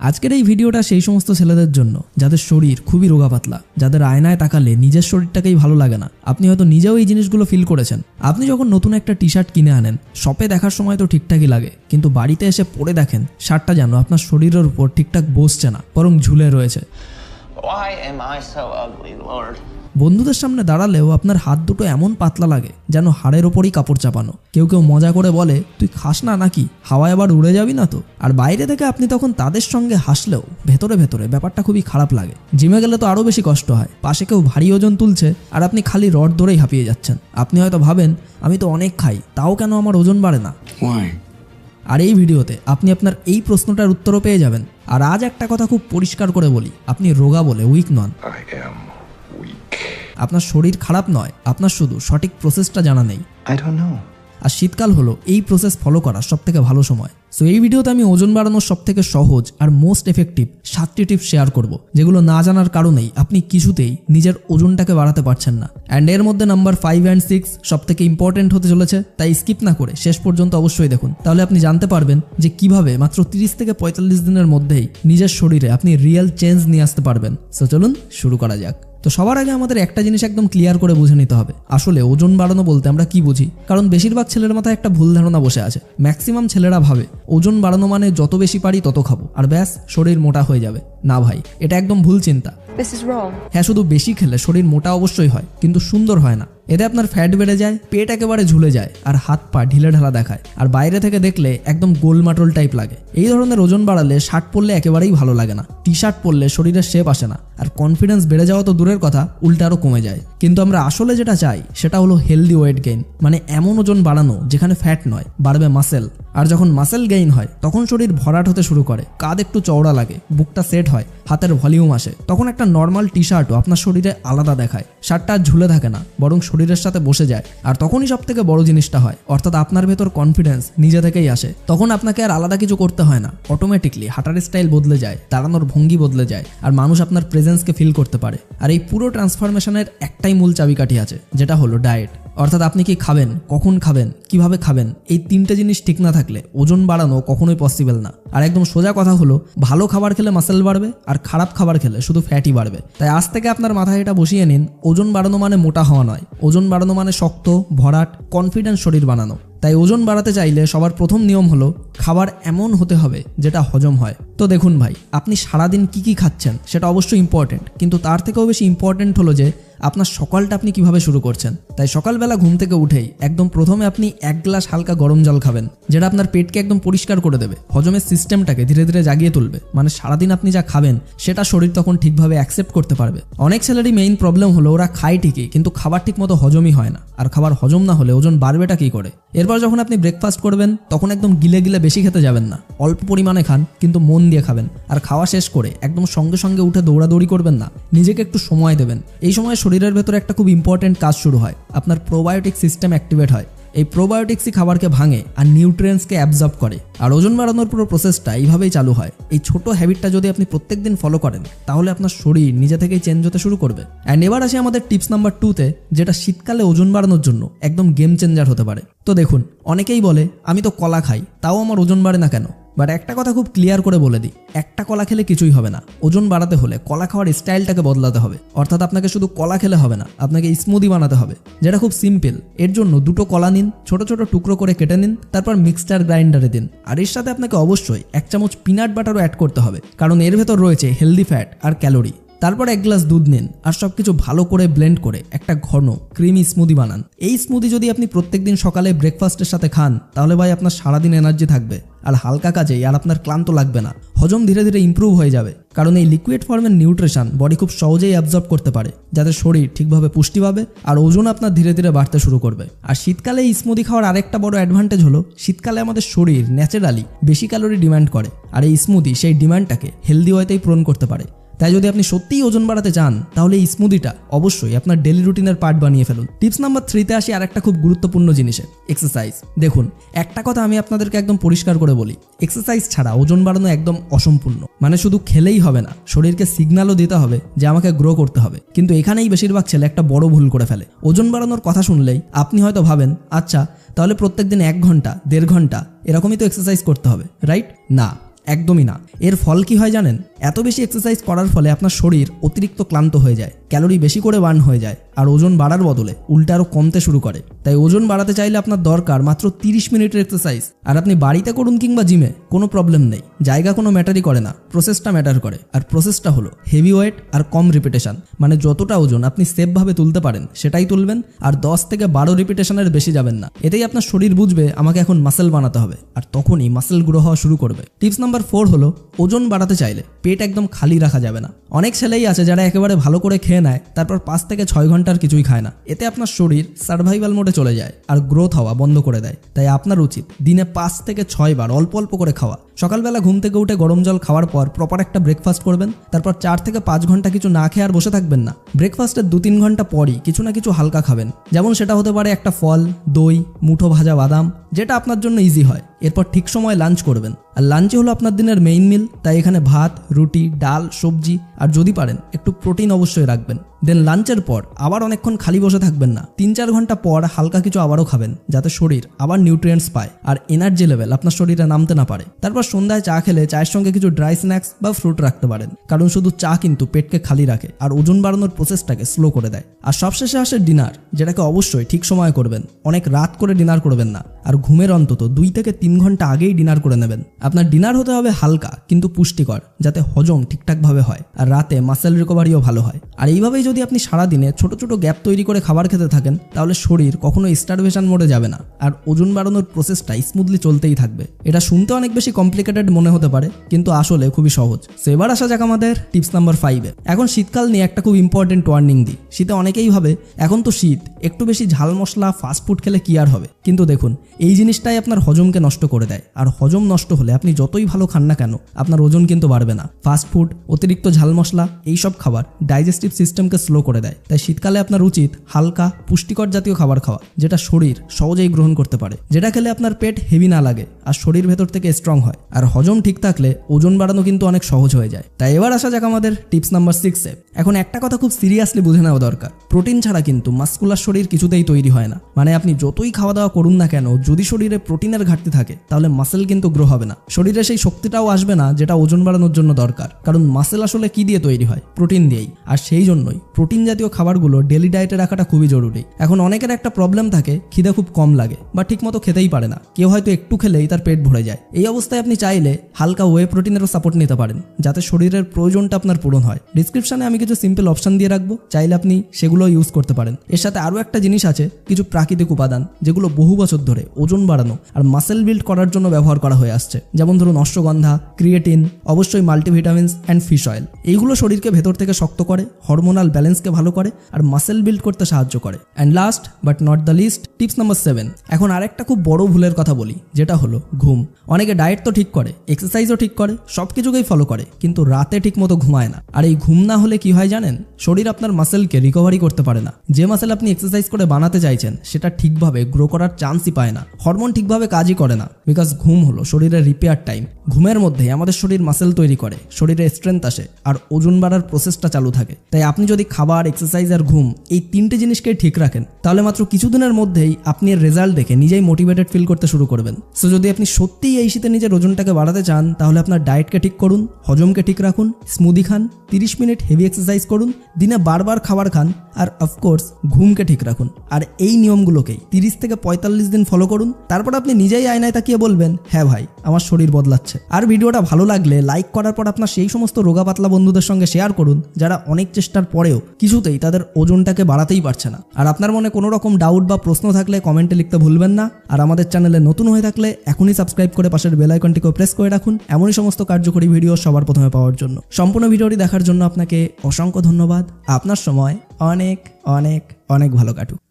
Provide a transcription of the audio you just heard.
আজকের এই ভিডিওটা সেই সমস্ত ছেলেদের জন্য যাদের শরীর খুবই রোগা পাতলা, যাদের আয়নায় তাকালে নিজের শরীরটাকেই ভালো লাগে না। আপনি হয়তো নিজেও এই জিনিসগুলো ফিল করেছেন। আপনি যখন নতুন একটা টি শার্ট কিনে আনেন, শপে দেখার সময় তো ঠিকঠাকই লাগে, কিন্তু বাড়িতে এসে পরে দেখেন শার্টটা যেন আপনার শরীরের উপর ঠিকঠাক বসছে না, বরং ঝুলে রয়েছে। Why am I so ugly, Lord? বন্ধুদের সামনে দাঁড়ালেও আপনার হাত দুটো এমন পাতলা লাগে যেন হাড়ের ওপরই কাপড় চাপানো। কেউ কেউ মজা করে বলে, তুই খাস না নাকি, হাওয়ায় আবার উড়ে যাবি না তো। আর বাইরে থেকে আপনি তখন তাদের সঙ্গে হাসলেও ভেতরে ভেতরে ব্যাপারটা খুবই খারাপ লাগে। জিমে গেলে তো আরও বেশি কষ্ট হয়, পাশে কেউ ভারী ওজন তুলছে আর আপনি খালি রড ধরেই হাঁপিয়ে যাচ্ছেন। আপনি হয়তো ভাবেন, আমি তো অনেক খাই, তাও কেন আমার ওজন বাড়ে না। আর এই ভিডিওতে আপনি আপনার এই প্রশ্নটার উত্তরও পেয়ে যাবেন। আর আজ একটা কথা খুব পরিষ্কার করে বলি, আপনি রোগা বলে উইক নন। আপনার শরীর খারাপ নয়, আপনার শুধু সঠিক প্রসেসটা জানা নেই। আর শীতকাল হলো এই প্রসেস ফলো করার সবথেকে ভালো সময়। সো এই ভিডিওতে আমি ওজন বাড়ানোর সবথেকে সহজ আর মোস্ট এফেক্টিভ 7টি টিপস শেয়ার করব, যেগুলো না জানার কারণেই আপনি কিছুতেই নিজের ওজনটাকে বাড়াতে পারছেন না। অ্যান্ড এর মধ্যে নাম্বার 5 and 6 সবথেকে ইম্পর্টেন্ট হতে চলেছে, তাই স্কিপ না করে শেষ পর্যন্ত অবশ্যই দেখুন। তাহলে আপনি জানতে পারবেন যে কিভাবে মাত্র 30 থেকে 45 দিনের মধ্যেই নিজের শরীরে আপনি রিয়েল চেঞ্জ নিয়ে আসতে পারবেন। সো চলুন শুরু করা যাক। তো সবার আগে আমাদের একটা জিনিস একদম ক্লিয়ার করে বুঝে নিতে হবে, আসলে ওজন বাড়ানো বলতে আমরা কি বুঝি। কারণ বেশিরভাগ ছেলের মাথায় একটা ভুল ধারণা বসে আছে। ম্যাক্সিমাম ছেলেরা ভাবে ওজন বাড়ানো মানে যত বেশি পারি তত খাবো আর ব্যাস শরীর মোটা হয়ে যাবে। না ভাই, এটা একদম ভুল চিন্তা। হ্যাঁ, শুধু বেশি খেলে শরীর মোটা অবশ্যই হয়, কিন্তু সুন্দর হয় না। এতে আপনার ফ্যাট বেড়ে যায়, পেট একেবারে ঝুলে যায় আর হাত পা ঢিলে ঢালা দেখায়। আর বাইরে থেকে দেখলে একদম গোলমাটল টাইপ লাগে। এই ধরনের ওজন বাড়ালে শার্ট পরলে একেবারেই ভালো লাগে না, টি শার্ট পরলে শরীরের শেপ আসে না, আর কনফিডেন্স বেড়ে যাওয়া তো দূরের কথা, উল্টা আরও কমে যায়। কিন্তু আমরা আসলে যেটা চাই সেটা হলো হেলদি ওয়েট গেইন, মানে এমন ওজন বাড়ানো যেখানে ফ্যাট নয়, বাড়বে মাসেল। আর যখন মাসেল গেইন হয় তখন শরীর ভরাট হতে শুরু করে, কাঁধ একটু চওড়া লাগে, বুকটা সেট হয়, হাতের ভলিউম আসে। তখন একটা নর্মাল টি শার্টও আপনার শরীরে আলাদা দেখায়। শার্টটা ঝুলে থাকে না, বরং শরীরের সাথে বসে যায়। আর তখনই সব থেকে বড় জিনিসটা হয়, অর্থাৎ আপনার ভেতর কনফিডেন্স নিজে থেকেই আসে। তখন আপনাকে আর আলাদা কিছু করতে হয় না, অটোমেটিকলি হাঁটার স্টাইল বদলে যায়, দাঁড়ানোর ভঙ্গি বদলে যায়, আর মানুষ আপনার প্রেজেন্সকে ফিল করতে পারে। আর এই পুরো ট্রান্সফরমেশনের একটাই মূল চাবিকাঠি আছে, যেটা হলো ডায়েট। অর্থাৎ আপনি কি খাবেন, কখন খাবেন, কিভাবে খাবেন, এই 3টে জিনিস ঠিক না থাকলে ওজন বাড়ানো কখনোই পসিবল না। আর একদম সোজা কথা হলো, ভালো খাবার খেলে মাসেল বাড়বে আর খারাপ খাবার খেলে শুধু ফ্যাটই বাড়বে। তাই আজ থেকে আপনার মাথায় এটা বসিয়ে নিন, ওজন বাড়ানো মানে মোটা হওয়া নয়, ওজন বাড়ানো মানে শক্ত, ভরাট, কনফিডেন্ট শরীর বানানো। তাই ওজন বাড়াতে চাইলে সবার প্রথম নিয়ম হলো খাবার এমন হতে হবে যেটা হজম হয়। তো দেখুন ভাই, আপনি সারাদিন কি খাচ্ছেন সেটা অবশ্যই ইম্পর্টেন্ট, কিন্তু তার থেকেও বেশি ইম্পর্টেন্ট হলো যে আপনার সকালটা আপনি কিভাবে শুরু করছেন। তাই সকালবেলা ঘুম থেকে উঠেই একদম প্রথমে আপনি 1 গ্লাস হালকা গরম জল খাবেন, যেটা আপনার পেটকে একদম পরিষ্কার করে দেবে, হজমের সিস্টেমটাকে ধীরে ধীরে জাগিয়ে তুলবে। মানে সারাদিন আপনি যা খাবেন সেটা শরীর তখন ঠিকভাবে অ্যাকসেপ্ট করতে পারবে। অনেক ছেলেরই মেইন প্রবলেম হলো ওরা খায় ঠিকই, কিন্তু খাবার ঠিক মতো হজমই হয় না। আর খাবার হজম না হলে ওজন বাড়বেটা কি করে। এরপর যখন আপনি ব্রেকফাস্ট করবেন তখন একদম গিলে গিলে বেশি খেতে যাবেন না, অল্প পরিমাণে খান, কিন্তু মন দিয়ে খাবেন। আর খাওয়া শেষ করে একদম সঙ্গে সঙ্গে উঠে দৌড়াদৌড়ি করবেন না, নিজেকে একটু সময় দেবেন। এই সময় শরীরের ভেতরে একটা খুব ইম্পর্টেন্ট কাজ শুরু হয়, আপনার প্রোবায়োটিক সিস্টেম অ্যাক্টিভেট হয়। এই প্রোবায়োটিক্সই খাবারকে ভাঙে আর নিউট্রিয়েন্টসকে অ্যাবজর্ব করে। আর ওজন বাড়ানোর পুরো প্রসেসটা এইভাবেই চালু হয়। এই ছোট হ্যাবিটটা যদি আপনি প্রত্যেকদিন ফলো করেন, তাহলে আপনার শরীর নিজে থেকেই চেঞ্জ হতে শুরু করবে। অ্যান্ড এবার আসি আমাদের টিপস নাম্বার 2তে, যেটা শীতকালে ওজন বাড়ানোর জন্য একদম গেম চেঞ্জার হতে পারে। তো দেখুন, অনেকেই বলে আমি তো কলা খাই, তাও আমার ওজন বাড়ে না কেন। বাট একটা কথা খুব ক্লিয়ার করে বলে দিই, একটা কলা খেলে কিছুই হবে না। ওজন বাড়াতে হলে কলা খাওয়ার স্টাইলটাকে বদলাতে হবে। অর্থাৎ আপনাকে শুধু কলা খেলে হবে না, আপনাকে স্মুদি বানাতে হবে, যেটা খুব সিম্পল। এর জন্য 2টো কলা নিন, ছোট ছোট টুকরো করে কেটে নিন, তারপর মিক্সচার গ্রাইন্ডারে দিন। আর এর সাথে আপনাকে অবশ্যই 1 চামচ পিনাট বাটারও অ্যাড করতে হবে, কারণ এর ভেতর রয়েছে হেলদি ফ্যাট আর ক্যালোরি। তারপর 1 গ্লাস দুধ নিন আর সবকিছু ভালো করে ব্লেন্ড করে একটা ঘন ক্রিমি স্মুদি বানান। এই স্মুদি যদি আপনি প্রত্যেকদিন সকালে ব্রেকফাস্টের সাথে খান, তাহলে ভাই আপনার সারাদিন এনার্জি থাকবে, আর হালকা কাজেই আর আপনার ক্লান্ত লাগবে না। হজম ধীরে ধীরে ইমপ্রুভ হয়ে যাবে, কারণ এই লিকুইড ফর্মের নিউট্রিশন বডি খুব সহজেই অ্যাবজর্ব করতে পারে, যাতে শরীর ঠিকভাবে পুষ্টি পাবে আর ওজন আপনার ধীরে ধীরে বাড়তে শুরু করবে। আর শীতকালে এই স্মুদি খাওয়ার আরেকটা বড় অ্যাডভান্টেজ হলো, শীতকালে আমাদের শরীর ন্যাচারালি বেশি ক্যালোরি ডিমান্ড করে, আর এই স্মুদি সেই ডিমান্ডটাকে হেলদি ওয়েতেই পূরণ করতে পারে। তাই যদি আপনি সত্যিই ওজন বাড়াতে চান, তাহলে এই স্মুদিটা অবশ্যই আপনার ডেলি রুটিনের পার্ট বানিয়ে ফেলুন। টিপস নাম্বার 3তে আসি আর একটা খুব গুরুত্বপূর্ণ জিনিসে, এক্সারসাইজ। দেখুন, একটা কথা আমি আপনাদেরকে একদম পরিষ্কার করে বলি, এক্সারসাইজ ছাড়া ওজন বাড়ানো একদম অসম্পূর্ণ। মানে শুধু খেলেই হবে না, শরীরকে সিগন্যালও দিতে হবে যে আমাকে গ্রো করতে হবে। কিন্তু এখানেই বেশিরভাগ ছেলে একটা বড় ভুল করে ফেলে। ওজন বাড়ানোর কথা শুনলেই আপনি হয়তো ভাবেন, আচ্ছা তাহলে প্রত্যেকদিন 1 ঘন্টা 1.5 ঘন্টা এরকমই তো এক্সারসাইজ করতে হবে, রাইট? না, একদমই না। এর ফল কি হয় জানেন? এত বেশি এক্সারসাইজ করার ফলে আপনার শরীর অতিরিক্ত ক্লান্ত হয়ে যায়, ক্যালোরি বেশি করে বার্ন হয়ে যায়, আর ওজন বাড়ার বদলে উল্টা আরও কমতে শুরু করে। তাই ওজন বাড়াতে চাইলে আপনার দরকার মাত্র 30 মিনিটের এক্সারসাইজ। আর আপনি বাড়িতে করুন কিংবা জিমে, কোনো প্রবলেম নেই, জায়গা কোনো ম্যাটারই করে না, প্রসেসটা ম্যাটার করে। আর প্রসেসটা হলো হেভি ওয়েট আর কম রিপিটেশন। মানে যতটা ওজন আপনি সেফভাবে তুলতে পারেন সেটাই তুলবেন, আর 10 থেকে 12 রিপিটেশনের বেশি যাবেন না। এতেই আপনার শরীর বুঝবে আমাকে এখন মাসেল বানাতে হবে, আর তখনই মাসেল গ্রো হওয়া শুরু করবে। টিপস নাম্বার 4 হলো ওজন বাড়াতে চাইলে পেট একদম খালি রাখা যাবে না। অনেক ছেলেই আছে যারা একেবারে ভালো করে খেয়ে নেয়, তারপর 5 থেকে 6 ঘন্টার কিছুই খায় না। এতে আপনার শরীর সার্ভাইভাল মোডে চলে যায় আর গ্রোথ হওয়া বন্ধ করে দেয়। তাই আপনার উচিত দিনে 5 থেকে 6 বার অল্প অল্প করে খাওয়া। সকালবেলা ঘুম থেকে উঠে গরম জল খাওয়ার পর প্রপার একটা ব্রেকফাস্ট করবেন, তারপর 4 থেকে 5 ঘন্টা কিছু না খেয়ে আর বসে থাকবেন না। ব্রেকফাস্টের 2-3 ঘন্টা পরই কিছু না কিছু হালকা খাবেন, যেমন সেটা হতে পারে একটা ফল, দই, মুঠো ভাজা বাদাম, যেটা আপনার জন্য ইজি হয়। এরপর ঠিক সময় লাঞ্চ করবেন, আর লাঞ্চে হলো আপনার দিনের মেইন মিল। তাই এখানে ভাত, রুটি, ডাল, সবজি, আর যদি পারেন একটু প্রোটিন অবশ্যই রাখবেন। দেন লাঞ্চের পর আবার অনেকক্ষণ খালি বসে থাকবেন না, 3-4 ঘন্টা পর হালকা কিছু আবারও খাবেন, যাতে শরীর আবার নিউট্রিয়েন্টস পায় আর এনার্জি লেভেল আপনার শরীরে নামতে না পারে। তারপর সন্ধ্যায় চা খেলে চায়ের সঙ্গে কিছু ড্রাই স্ন্যাক্স বা ফ্রুট রাখতে পারেন, কারণ শুধু চা কিন্তু পেটকে খালি রাখে আর ওজন বাড়ানোর প্রসেসটাকে স্লো করে দেয়। আর সবশেষে আসে ডিনার, যেটাকে অবশ্যই ঠিক সময়ে করবেন। অনেক রাত করে ডিনার করবেন না, আর ঘুমের অন্তত 2 থেকে 3 ঘন্টা আগেই ডিনার করে নেবেন। আপনার ডিনার হতে হবে হালকা কিন্তু পুষ্টিকর, যাতে হজম ঠিকঠাকভাবে হয় আর রাতে মাসেল রিকভারিও ভালো হয়। আর এইভাবেই যদি আপনি সারাদিনে ছোট ছোট গ্যাপ তৈরি করে খাবার খেতে থাকেন, তাহলে শরীর কখনো স্টারভেশন মোডে যাবে না, আর ওজন বাড়ানোর প্রসেসটা স্মুথলি চলতেই থাকবে। এটা শুনতে অনেক বেশি কমপ্লিকেটেড মনে হতে পারে, কিন্তু আসলে খুবই সহজ। সো এবার আসা যাক আমাদের টিপস নাম্বার 5-এ। এখন শীতকাল নিয়ে একটা খুব ইম্পর্টেন্ট ওয়ার্নিং দিই। শীতে অনেকেই ভাবে এখন তো শীত, একটু বেশি ঝাল মশলা ফাস্টফুড খেলে কি আর হবে। কিন্তু দেখুন, এই জিনিসটাই আপনার হজমকে নষ্ট করে দেয়, আর হজম নষ্ট হলে আপনি যতই ভালো খান না কেন আপনার ওজন কিন্তু বাড়বে না। ফাস্টফুড, অতিরিক্ত ঝাল মশলা, এইসব খাবার ডাইজেস্টিভ সিস্টেমকে স্লো করে দেয়। তাই শীতকালে আপনার উচিত হালকা পুষ্টিকর জাতীয় খাবার খাওয়া, যেটা শরীর সহজেই গ্রহণ করতে পারে, যেটা খেলে আপনার পেট হেভি না লাগে আর শরীর ভেতর থেকে স্ট্রং হয়। আর হজম ঠিক থাকলে ওজন বাড়ানো কিন্তু অনেক সহজ হয়ে যায়। তাই এবার আসা যাক আমাদের টিপস নাম্বার 6-এ। এখন একটা কথা খুব সিরিয়াসলি বুঝে নেওয়া দরকার, প্রোটিন ছাড়া কিন্তু মাসকুলার শরীর কিছুতেই তৈরি হয় না। মানে আপনি যতই খাওয়া দাওয়া করুন না কেন, যদি শরীরে প্রোটিনের ঘাটতি থাকে তাহলে মাসেল কিন্তু গ্রো হবে না। শরীরে সেই শক্তিটাও আসবে না যেটা ওজন বাড়ানোর জন্য দরকার, কারণ মাসেল আসলে কি দিয়ে তৈরি হয়? প্রোটিন দিয়েই। আর সেই জন্যই প্রোটিন জাতীয় খাবারগুলো ডেলি ডায়েটে রাখাটা খুবই জরুরি। এখন অনেকের একটা প্রবলেম থাকে, খিদে খুব কম লাগে বা ঠিকমতো খেতেই পারে না। কেউ হয়তো একটু খেলেই তার পেট ভরে যায়। এই অবস্থায় আপনি চাইলে হালকা ওয়ে প্রোটিনেরও সাপোর্ট নিতে পারেন, যাতে শরীরের প্রয়োজনটা আপনার পূরণ হয়। ডিসক্রিপশনে আমি কিছু সিম্পল অপশন দিয়ে রাখবো, চাইলে আপনি সেগুলো ইউজ করতে পারেন। এর সাথে আরও একটা জিনিস আছে, কিছু প্রাকৃতিক উপাদান যেগুলো বহু বছর ধরে ওজন বাড়ানো আর মাসেল বিল্ড করার জন্য ব্যবহার করা হয়ে আসছে। যেমন ধরুন অশ্বগন্ধা, ক্রিয়েটিন, অবশ্যই মাল্টিভিটামিনস অ্যান্ড ফিশ অয়েল। এইগুলো শরীরকে ভেতর থেকে শক্ত করে, হরমোনাল ব্যালেন্সকে ভালো করে আর মাসেল বিল্ড করতে সাহায্য করে। And last but not the least, tips number 7। এখন আরেকটা খুব বড় ভুলের কথা বলি, যেটা হলো ঘুম। অনেকে ডায়েট তো ঠিক করে, এক্সারসাইজও ঠিক করে, সব কিছুকেই ফলো করে, কিন্তু রাতে ঠিক মতো ঘুমায় না। আর এই ঘুম না হলে কি হয় জানেন? শরীর আপনার মাসেলকে রিকভারি করতে পারে না। যে মাসেল আপনি এক্সারসাইজ করে বানাতে চাইছেন সেটা ঠিকভাবে গ্রো করার চান্সই পায় না। হরমোন ঠিকভাবে কাজই করে না, বিকজ ঘুম হলো শরীরের রিপেয়ার টাইম। ঘুমের মধ্যেই আমাদের শরীর মাসেল তৈরি করে, শরীরে স্ট্রেংথ আসে আর ওজন বাড়ার প্রসেসটা চালু থাকে। তাই আপনি যদি খাবার, এক্সারসাইজ আর ঘুম এই 3টে জিনিসকেই ঠিক রাখেন, তাহলে মাত্র কিছুদিনের মধ্যেই আপনি এর রেজাল্ট দেখে নিজেই মোটিভেটেড ফিল করতে শুরু করবেন। সো যদি আপনি সত্যিই এই শীতে নিজের ওজনটাকে বাড়াতে চান, তাহলে আপনার ডায়েটকে ঠিক করুন, হজমকে ঠিক রাখুন, স্মুদি খান, 30 মিনিট হেভি এক্সারসাইজ করুন, দিনে বারবার খাবার খান, আর অফকোর্স ঘুমকে ঠিক রাখুন। আর এই নিয়মগুলোকেই 30 থেকে 45 দিন ফলো করুন। তারপর আপনি নিজেই আয়নায় তাকিয়ে বলবেন, হ্যাঁ ভাই, আমার শরীর বদলাচ্ছে। আর ভিডিওটা ভালো লাগলে লাইক করার পর আপনার সেই সমস্ত রোগা পাতলা বন্ধুদের সঙ্গে শেয়ার করুন, যারা অনেক চেষ্টার পরেও কিছুতেই তাদের ওজনটাকে বাড়াতেই পারছে না। আর আপনার মনে কোনো রকম ডাউট বা প্রশ্ন থাকলে কমেন্টে লিখতে ভুলবেন না। আর আমাদের চ্যানেলে নতুন হয়ে থাকলে এখনই সাবস্ক্রাইব করে পাশের বেল আইকনটিকে প্রেস করে রাখুন, এমনই সমস্ত কার্যকরী ভিডিও সবার প্রথমে পাওয়ার জন্য। সম্পূর্ণ ভিডিওটি দেখার জন্য আপনাকে অসংখ্য ধন্যবাদ। আপনার সময় অনেক অনেক অনেক ভালো কাটুক।